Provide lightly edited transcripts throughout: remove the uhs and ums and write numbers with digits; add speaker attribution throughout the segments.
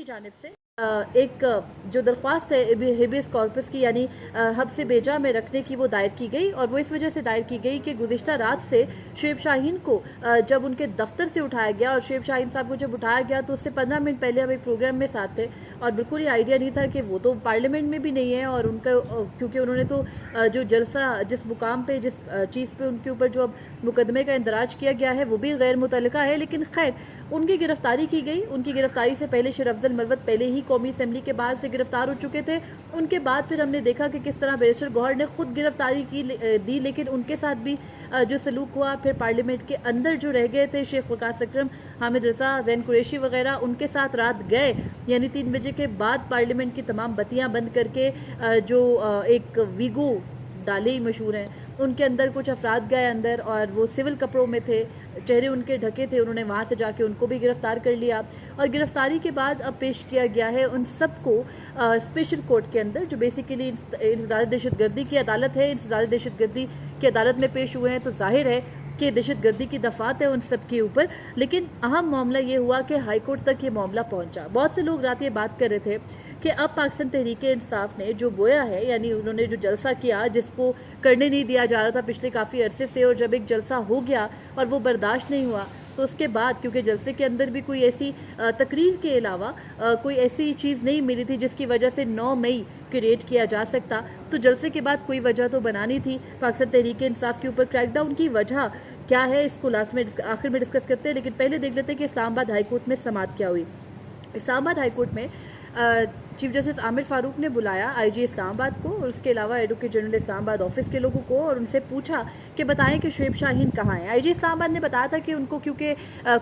Speaker 1: जानिब से एक जो दरख्वास्त है हेबियस कॉर्पस की यानी हब से बेजा में रखने की वो दायर की गई और वो इस वजह से दायर की गई कि गुज़िश्ता रात से शुएब शाहीन को जब उनके दफ्तर से उठाया गया और शुएब शाहीन साहब को जब उठाया गया तो उससे 15 मिनट पहले हम एक प्रोग्राम में साथ थे और बिल्कुल ही आइडिया नहीं था कि वो तो पार्लियामेंट में भी नहीं है और उनका क्योंकि उन्होंने तो जो जलसा जिस मुकाम पे जिस चीज़ पे उनके ऊपर जो अब मुकदमे का इंदराज किया गया है वो भी गैर मुतल्लिका है, लेकिन खैर उनकी गिरफ्तारी की गई। उनकी गिरफ्तारी से पहले शेर अफजल मरवत पहले ही कौमी असम्बली के बाहर से गिरफ्तार हो चुके थे। उनके बाद फिर हमने देखा कि किस तरह बैरिस्टर गौहर ने खुद गिरफ्तारी दी, लेकिन उनके साथ भी जो सलूक हुआ फिर पार्लियामेंट के अंदर जो रह गए थे शेख वकास अकरम, हामिद रज़ा, ज़ैन कुरैशी वगैरह, उनके साथ रात गए यानी 3 बजे के बाद पार्लियामेंट की तमाम बत्तियां बंद करके जो एक वीगो डाले ही मशहूर हैं उनके अंदर कुछ अफराद गए अंदर और वो सिविल कपड़ों में थे, चेहरे उनके ढके थे, उन्होंने वहाँ से जाके उनको भी गिरफ्तार कर लिया और गिरफ्तारी के बाद अब पेश किया गया है उन सबको स्पेशल कोर्ट के अंदर जो बेसिकली इंसदाद दहशतगर्दी की अदालत है। इंसदाद दहशतगर्दी की अदालत में पेश हुए हैं तो जाहिर है कि दहशतगर्दी की दफात है उन सब के ऊपर, लेकिन अहम मामला ये हुआ कि हाई कोर्ट तक ये मामला पहुंचा। बहुत से लोग रात ये बात कर रहे थे कि अब पाकिस्तान तहरीक इंसाफ ने जो बोया है यानी उन्होंने जो जलसा किया जिसको करने नहीं दिया जा रहा था पिछले काफ़ी अरसे से, और जब एक जलसा हो गया और वो बर्दाश्त नहीं हुआ तो उसके बाद क्योंकि जलसे के अंदर भी कोई ऐसी तकरीर के अलावा कोई ऐसी चीज़ नहीं मिली थी जिसकी वजह से 9 मई क्रिएट किया जा सकता, तो जलसे के बाद कोई वजह तो बनानी थी पाकिस्तान तहरीक इंसाफ के ऊपर क्रैकडाउन की वजह क्या है इसको लास्ट में आखिर में डिस्कस करते हैं। लेकिन पहले देख लेते हैं कि इस्लामाबाद हाई कोर्ट में समाअत क्या हुई। इस्लामाबाद हाई कोर्ट में चीफ जस्टिस आमिर फारूक ने बुलाया आईजी इस्लामाबाद को और उसके अलावा एडवोकेट जनरल इस्लामाबाद ऑफिस के लोगों को और उनसे पूछा कि बताएं कि शुएब शाहीन कहाँ हैं। आईजी इस्लामाबाद ने बताया था कि उनको क्योंकि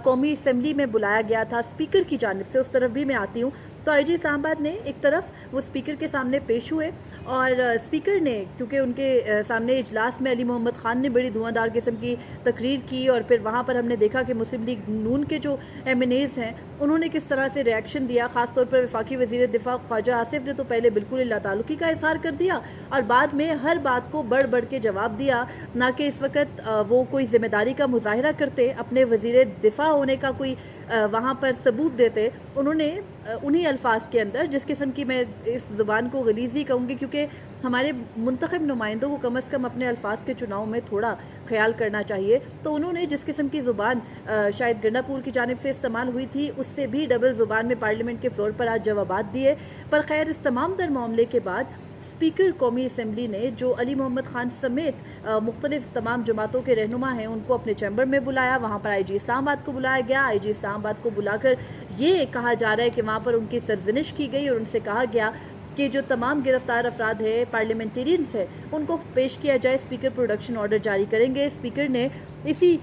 Speaker 1: कौमी असम्बली में बुलाया गया था स्पीकर की जानिब से, उस तरफ भी मैं आती हूँ, तो आईजी इस्लामाबाद ने एक तरफ वो स्पीकर के सामने पेश हुए और स्पीकर ने क्योंकि उनके सामने इजलास में अली मोहम्मद खान ने बड़ी धुआंधार किस्म की तकरीर की और फिर वहाँ पर हमने देखा कि मुस्लिम लीग नून के जो MNAs हैं उन्होंने किस तरह से रिएक्शन दिया। ख़ासतौर पर वफाकी वज़ीर दिफा ख्वाजा आसिफ ने तो पहले बिल्कुल इल्ला ताल्लुकी का इजहार कर दिया और बाद में हर बात को बढ़ बढ़ के जवाब दिया, ना कि इस वक्त वो कोई ज़िम्मेदारी का मुजाहरा करते, अपने वज़ीर दिफा होने का कोई वहाँ पर सबूत देते। उन्होंने उन्हीं अल्फाज के अंदर, जिस किस्म की मैं इस ज़ुबान को गलीज़ी कहूँगी क्योंकि हमारे मुंतखब नुमाइंदों को कम अज़ कम अपने अल्फाज के चुनाव में थोड़ा ख्याल करना चाहिए, तो उन्होंने जिस किस्म की ज़ुबान शायद गंडापुर की जानिब से इस्तेमाल हुई थी उससे भी डबल ज़ुबान में पार्लियामेंट के फ्लोर पर आज जवाबात दिए। पर खैर इस तमाम तर मामले के बाद स्पीकर कौमी असम्बली ने जो अली मोहम्मद खान समेत मुख्तलिफ तमाम जमातों के रहनुमा हैं उनको अपने चैम्बर में बुलाया। वहाँ पर आईजी इस्लामाबाद को बुलाया गया। आईजी इस्लामाबाद को बुलाकर ये कहा जा रहा है कि वहाँ पर उनकी सरजनिश की गई और उनसे कहा गया कि जो तमाम गिरफ्तार अफराद है पार्लियामेंटेरियंस है उनको पेश किया जाए, स्पीकर प्रोडक्शन ऑर्डर जारी करेंगे। स्पीकर ने इसी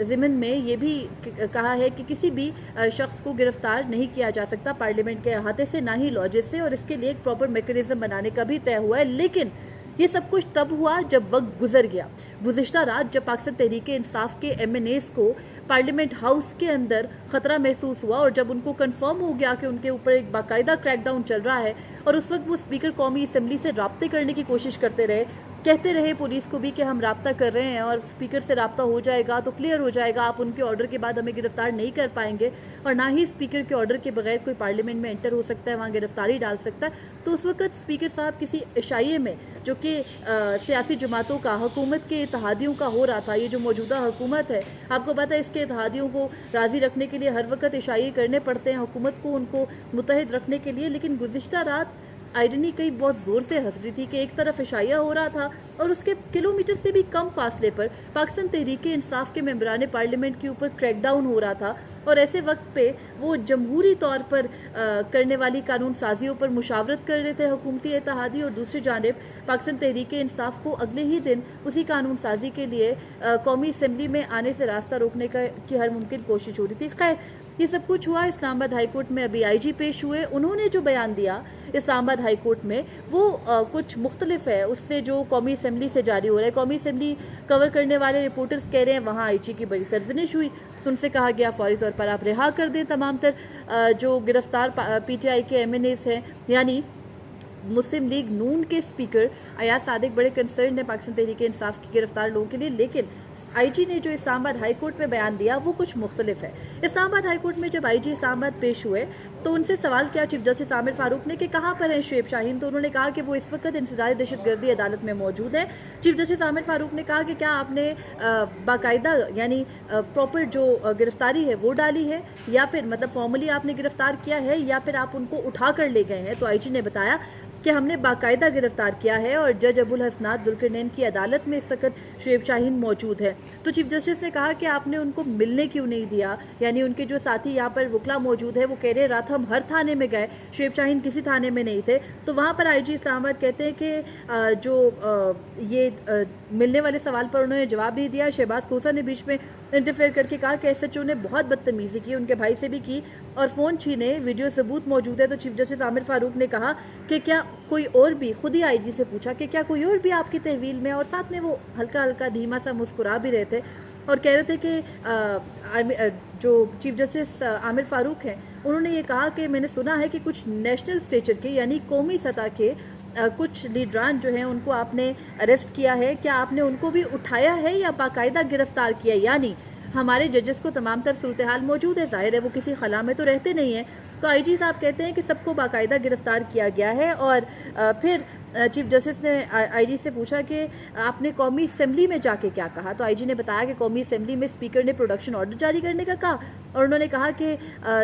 Speaker 1: ज़िमन में ये भी कहा है कि किसी भी शख्स को गिरफ्तार नहीं किया जा सकता पार्लियामेंट के अहाते से, ना ही लॉजेस से, और इसके लिए एक प्रॉपर मैकेनिज्म बनाने का भी तय हुआ है। लेकिन ये सब कुछ तब हुआ जब वक्त गुजर गया। गुज़िश्ता रात जब पाकिस्तान तहरीक इंसाफ के MNAs को पार्लियामेंट हाउस के अंदर ख़तरा महसूस हुआ और जब उनको कंफर्म हो गया कि उनके ऊपर एक बाकायदा क्रैकडाउन चल रहा है, और उस वक्त वो स्पीकर कौमी असम्बली से राब्ते करने की कोशिश करते रहे, कहते रहे पुलिस को भी कि हम राब्ता कर रहे हैं और स्पीकर से राब्ता हो जाएगा तो क्लियर हो जाएगा, आप उनके ऑर्डर के बाद हमें गिरफ्तार नहीं कर पाएंगे और ना ही स्पीकर के ऑर्डर के बगैर कोई पार्लियामेंट में एंटर हो सकता है, वहाँ गिरफ्तारी डाल सकता है। तो उस वक्त स्पीकर साहब किसी इशाइये में जो कि सियासी जमातों का, हुकूमत के इत्तेहादियों का हो रहा था, ये जो मौजूदा हुकूमत है आपको पता है इसके इत्तेहादियों को राज़ी रखने के लिए हर वक्त इशाइये करने पड़ते हैं हुकूमत को उनको मुत्तहिद रखने के लिए। लेकिन गुज़िश्ता रात आयरनी कई बहुत ज़ोर से हंस रही थी कि एक तरफ इशाया हो रहा था और उसके किलोमीटर से भी कम फासले पर पाकिस्तान तहरीक इंसाफ के मेंबरान पार्लियामेंट के ऊपर क्रैकडाउन हो रहा था और ऐसे वक्त पे वो जमहूरी तौर पर करने वाली कानून साजियों पर मुशावरत कर रहे थे हुकूमती इत्तेहादी, और दूसरी जानिब पाकिस्तान तहरीक इंसाफ को अगले ही दिन उसी कानून साजी के लिए कौमी असम्बली में आने से रास्ता रोकने की हर मुमकिन कोशिश हो रही थी। खैर ये सब कुछ हुआ। इस्लामाबाद हाई कोर्ट में अभी आईजी पेश हुए, उन्होंने जो बयान दिया इस्लामाबाद हाई कोर्ट में वो कुछ मुख्तलिफ है उससे जो कौमी असम्बली से जारी हो रहा है। कौमी असम्बली कवर करने वाले रिपोर्टर्स कह रहे हैं वहाँ आईजी की बड़ी सरजनिश हुई, उनसे कहा गया फौरी तौर पर आप रिहा कर दें तमाम तर जो गिरफ्तार PTI के MNAs हैं, यानी मुस्लिम लीग नून के स्पीकर अयाज सादिक बड़े कंसर्न है पाकिस्तान तहरीक इंसाफ की गिरफ्तार लोगों के लिए, लेकिन आईजी ने जो इस्लामाबाद हाई कोर्ट में बयान दिया वो कुछ मुख्तलिफ है। इस्लामाबाद हाई कोर्ट में जब आईजी इस्लामाबाद पेश हुए तो उनसे सवाल किया चीफ जस्टिस आमिर फारूक ने कि कहाँ पर हैं शुएब शाहीन, तो उन्होंने कहा कि वो इस वक्त इंसदाद दहशतगर्दी अदालत में मौजूद है। चीफ जस्टिस आमिर फारूक ने कहा कि क्या आपने बाकायदा यानी प्रॉपर जो गिरफ्तारी है वो डाली है, या फिर मतलब फॉर्मली आपने गिरफ्तार किया है, या फिर आप उनको उठा कर ले गए हैं। तो आईजी ने बताया कि हमने बाकायदा गिरफ्तार किया है और जज अबुल हसनात जुल्करनैन की अदालत में इस वक्त शुएब शाहीन मौजूद है। तो चीफ जस्टिस ने कहा कि आपने उनको मिलने क्यों नहीं दिया, यानी उनके जो साथी यहाँ पर वकला मौजूद है वो कह रहे रात हम हर थाने में गए, शुएब शाहीन किसी थाने में नहीं थे। तो वहाँ पर आईजी इस्लामाबाद कहते हैं कि ये मिलने वाले सवाल पर उन्होंने जवाब नहीं दिया। शहबाज खोसा ने बीच में इंटरफेयर करके कहा कि एसएचओ ने बहुत बदतमीजी की, उनके भाई से भी की और फ़ोन छीने, वीडियो सबूत मौजूद है। तो चीफ जस्टिस आमिर फारूक ने कहा कि क्या कोई और भी, खुद ही आईजी से पूछा कि क्या कोई और भी आपकी तहवील में, और साथ में वो हल्का हल्का धीमा सा मुस्कुरा भी रहे थे और कह रहे थे कि जो चीफ जस्टिस आमिर फारूक हैं उन्होंने ये कहा कि मैंने सुना है कि कुछ नेशनल स्टेचर के यानी कौमी सतह के कुछ लीडरान जो हैं उनको आपने अरेस्ट किया है, क्या आपने उनको भी उठाया है या बाकायदा गिरफ्तार किया? यानी हमारे जजेस को तमाम तर सूरत हाल मौजूद है, जाहिर है वो किसी खला में तो रहते नहीं हैं। तो आईजी साहब कहते हैं कि सबको बाकायदा गिरफ्तार किया गया है। और फिर चीफ जस्टिस ने आईजी से पूछा कि आपने कौमी असेंबली में जाके क्या कहा। तो आईजी ने बताया कि कौमी असेंबली में स्पीकर ने प्रोडक्शन ऑर्डर जारी करने का कहा और उन्होंने कहा कि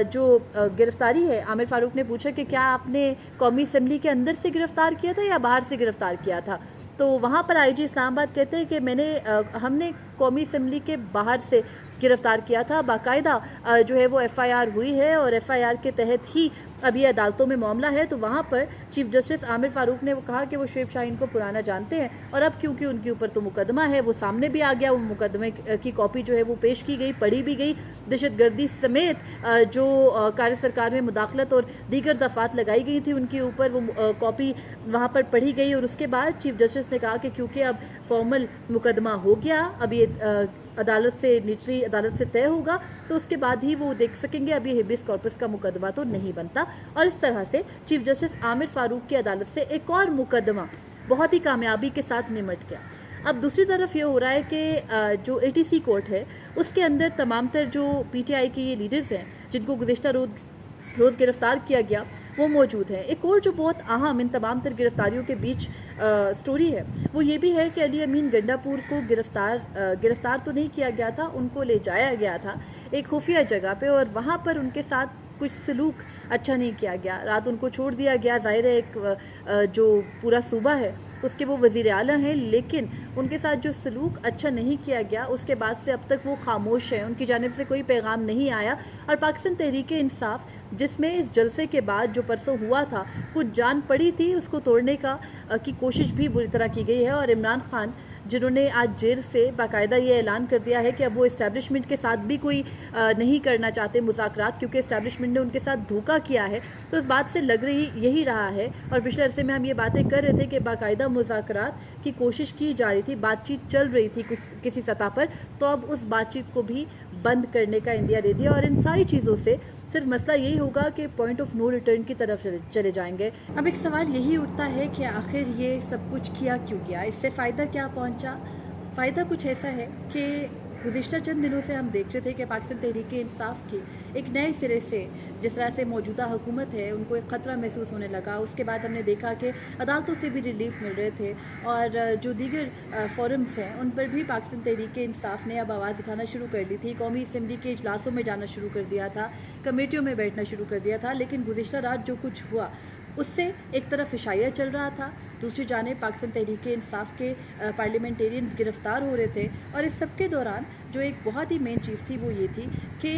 Speaker 1: जो गिरफ्तारी है, आमिर फारूक ने पूछा कि क्या आपने कौमी असेंबली के अंदर से गिरफ्तार किया था या बाहर से गिरफ्तार किया था। तो वहाँ पर आईजी इस्लामाबाद कहते हैं कि हमने कौमी असेंबली के बाहर से गिरफ्तार किया था, बाकायदा जो है वो एफआईआर हुई है और एफआईआर के तहत ही अभी अदालतों में मामला है। तो वहाँ पर चीफ जस्टिस आमिर फारूक ने वो कहा कि वो शुएब शाहीन को पुराना जानते हैं और अब क्योंकि उनके ऊपर तो मुकदमा है वो सामने भी आ गया, वो मुकदमे की कॉपी जो है वो पेश की गई, पढ़ी भी गई, दहशतगर्दी समेत जो कार्य सरकार में मुदाखलत और दीगर दफात लगाई गई थी उनके ऊपर वो कॉपी वहाँ पर पढ़ी गई। और उसके बाद चीफ जस्टिस ने कहा कि क्योंकि अब फॉर्मल मुकदमा हो गया, अब ये अदालत से, निचली अदालत से तय होगा, तो उसके बाद ही वो देख सकेंगे, अभी हेबियस कॉर्पस का मुकदमा तो नहीं बनता। और इस तरह से चीफ जस्टिस आमिर फारूक की अदालत से एक और मुकदमा बहुत ही कामयाबी के साथ निमट गया। अब दूसरी तरफ ये हो रहा है कि जो एटीसी कोर्ट है उसके अंदर तमाम तर जो पीटीआई के ये लीडर्स हैं जिनको गुज़िश्ता रोज़ गिरफ्तार किया गया वो मौजूद है। एक और जो बहुत अहम इन तमाम तर गिरफ्तारियों के बीच स्टोरी है वो ये भी है कि अली अमीन गंडापुर को गिरफ्तार तो नहीं किया गया था, उनको ले जाया गया था एक खुफिया जगह पे और वहाँ पर उनके साथ कुछ सलूक अच्छा नहीं किया गया, रात उनको छोड़ दिया गया। ज़ाहिर है एक जो पूरा सूबा है उसके वो वज़ीर आला हैं, लेकिन उनके साथ जो सलूक अच्छा नहीं किया गया उसके बाद से अब तक वो खामोश है, उनकी जानिब से कोई पैगाम नहीं आया। और पाकिस्तान तहरीक इंसाफ जिसमें इस जलसे के बाद जो परसों हुआ था कुछ जान पड़ी थी, उसको तोड़ने की कोशिश भी बुरी तरह की गई है। और इमरान खान जिन्होंने आज जेल से बाकायदा ये ऐलान कर दिया है कि अब वो इस्टेब्लिशमेंट के साथ भी कोई नहीं करना चाहते मुज़ाकरात, क्योंकि इस्टेब्लिशमेंट ने उनके साथ धोखा किया है। तो इस बात से लग रही यही रहा है और पिछले अरसे में हम ये बातें कर रहे थे कि बाकायदा मुज़ाकरात की कोशिश की जा रही थी, बातचीत चल रही थी किसी सतह पर, तो अब उस बातचीत को भी बंद करने का इंदिया दे दिया। और इन सारी चीज़ों से सिर्फ मसला यही होगा कि पॉइंट ऑफ नो रिटर्न की तरफ चले जाएंगे। अब एक सवाल यही उठता है कि आखिर ये सब कुछ किया क्यों गया, इससे फ़ायदा क्या पहुंचा। फ़ायदा कुछ ऐसा है कि गुज़िश्ता चंद दिनों से हम देख रहे थे कि पाकिस्तान तहरीक इंसाफ की एक नए सिरे से जिस तरह से मौजूदा हुकूमत है उनको एक ख़तरा महसूस होने लगा। उसके बाद हमने देखा कि अदालतों से भी रिलीफ मिल रहे थे और जो दीगर फोरम्स हैं उन पर भी पाकिस्तान तहरीक इंसाफ ने अब आवाज़ उठाना शुरू कर दी थी, कौमी असम्बली के इजलासों में जाना शुरू कर दिया था, कमेटियों में बैठना शुरू कर दिया था। लेकिन गुज़िश्ता रात जो कुछ हुआ उससे एक तरफ इशाया चल रहा था, दूसरी जानिब पाकिस्तान तहरीक इंसाफ के पार्लियामेंटेरियंस गिरफ्तार हो रहे थे। और इस सब के दौरान जो एक बहुत ही मेन चीज़ थी वो ये थी कि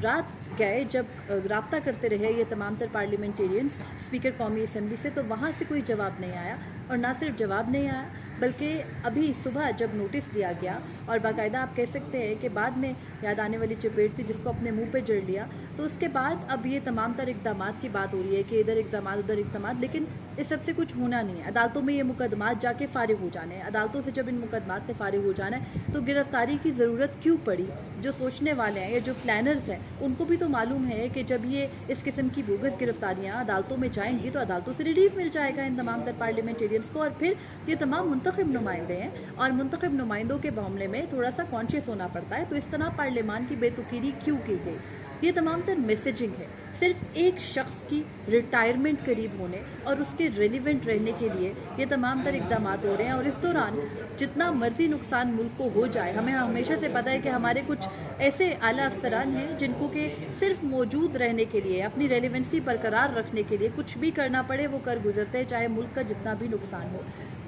Speaker 1: रात गए जब राब्ता करते रहे ये तमाम तर पार्लियामेंटेरियंस स्पीकर कौमी असम्बली से, तो वहाँ से कोई जवाब नहीं आया। और ना सिर्फ जवाब नहीं आया बल्कि अभी सुबह जब नोटिस दिया गया और बाकायदा आप कह सकते हैं कि बाद में याद आने वाली चपेट थी जिसको अपने मुंह पे जड़ लिया, تو اس کے بعد اب یہ تمام تر اقدامات کی بات ہو رہی ہے کہ ادھر اقدامات ادھر اقدامات، لیکن اس سب سے کچھ ہونا نہیں ہے. عدالتوں میں یہ مقدمات جا کے فارغ ہو جانے ہیں. عدالتوں سے جب ان مقدمات سے فارغ ہو جانا ہے تو گرفتاری کی ضرورت کیوں پڑی؟ جو سوچنے والے ہیں یا جو پلانرز ہیں ان کو بھی تو معلوم ہے کہ جب یہ اس قسم کی بوگس گرفتاریاں عدالتوں میں جائیں گی تو عدالتوں سے ریلیف مل جائے گا ان تمام تر پارلیمنٹیرینس کو، اور پھر یہ تمام منتخب نمائندے ہیں اور منتخب نمائندوں کے معاملے میں تھوڑا سا کانشیس ہونا پڑتا ہے. تو اس طرح پارلیمان کی بے تقیری کیوں کی گئی؟ یہ تمام تر میسیجنگ ہے صرف ایک شخص کی ریٹائرمنٹ قریب ہونے اور اس کے ریلیونٹ رہنے کے لیے یہ تمام تر اقدامات ہو رہے ہیں. اور اس دوران جتنا مرضی نقصان ملک کو ہو جائے، ہمیں ہمیشہ سے پتہ ہے کہ ہمارے کچھ ایسے اعلیٰ افسران ہیں جن کو کہ صرف موجود رہنے کے لیے، اپنی ریلیونسی برقرار رکھنے کے لیے کچھ بھی کرنا پڑے وہ کر گزرتے، چاہے ملک کا جتنا بھی نقصان ہو.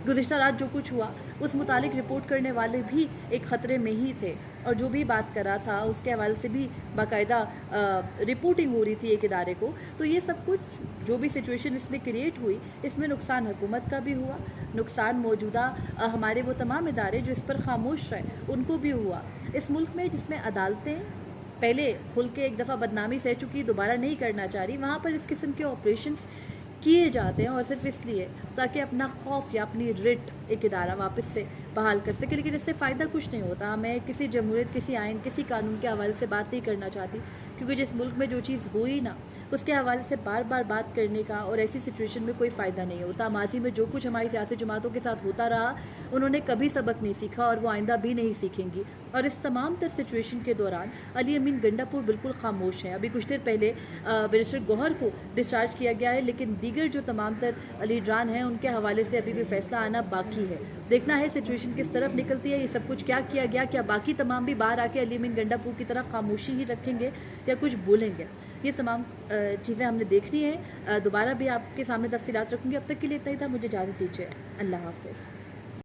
Speaker 1: گزشتہ رات جو کچھ ہوا اس متعلق رپورٹ کرنے والے بھی ایک خطرے میں ہی تھے، اور جو بھی بات کر رہا تھا اس کے حوالے سے بھی باقاعدہ رپورٹنگ ہو رہی تھی ایک ادارے کو. تو یہ سب کچھ جو بھی سچویشن اس میں کریٹ ہوئی، اس میں نقصان حکومت کا بھی ہوا، نقصان موجودہ ہمارے وہ تمام ادارے جو اس پر خاموش رہے ان کو بھی ہوا. اس ملک میں جس میں عدالتیں پہلے کھل کے ایک دفعہ بدنامی سہ چکی، دوبارہ نہیں کرنا چاہ رہی، وہاں پر اس قسم کے آپریشنز کیے جاتے ہیں اور صرف اس لیے تاکہ اپنا خوف یا اپنی رٹ ایک ادارہ واپس سے بحال کر سکے. لیکن اس سے فائدہ کچھ نہیں ہوتا. میں کسی جمہوریت، کسی آئین، کسی قانون کے حوالے سے بات نہیں کرنا چاہتی، کیونکہ جس ملک میں جو چیز ہوئی نا اس کے حوالے سے بار بار بات کرنے کا اور ایسی سچویشن میں کوئی فائدہ نہیں ہوتا. ماضی میں جو کچھ ہماری سیاسی جماعتوں کے ساتھ ہوتا رہا انہوں نے کبھی سبق نہیں سیکھا اور وہ آئندہ بھی نہیں سیکھیں گی. اور اس تمام تر سچویشن کے دوران علی امین گنڈا پور بالکل خاموش ہیں. ابھی کچھ دیر پہلے بیرسٹر گوہر کو ڈسچارج کیا گیا ہے، لیکن دیگر جو تمام تر لیڈران ہیں ان کے حوالے سے ابھی کوئی فیصلہ آنا باقی ہے. دیکھنا ہے سچویشن کس طرف نکلتی ہے، یہ سب کچھ کیا کیا گیا، کیا باقی تمام بھی باہر آ کے علی امین گنڈا پور کی طرح خاموشی ہی رکھیں گے یا کچھ بولیں گے. یہ تمام چیزیں ہم نے دیکھنی ہیں. دوبارہ بھی آپ کے سامنے تفصیلات رکھوں گی. اب تک کے لیے اتنا ہی تھا. مجھے اجازت دیجیے. اللہ حافظ.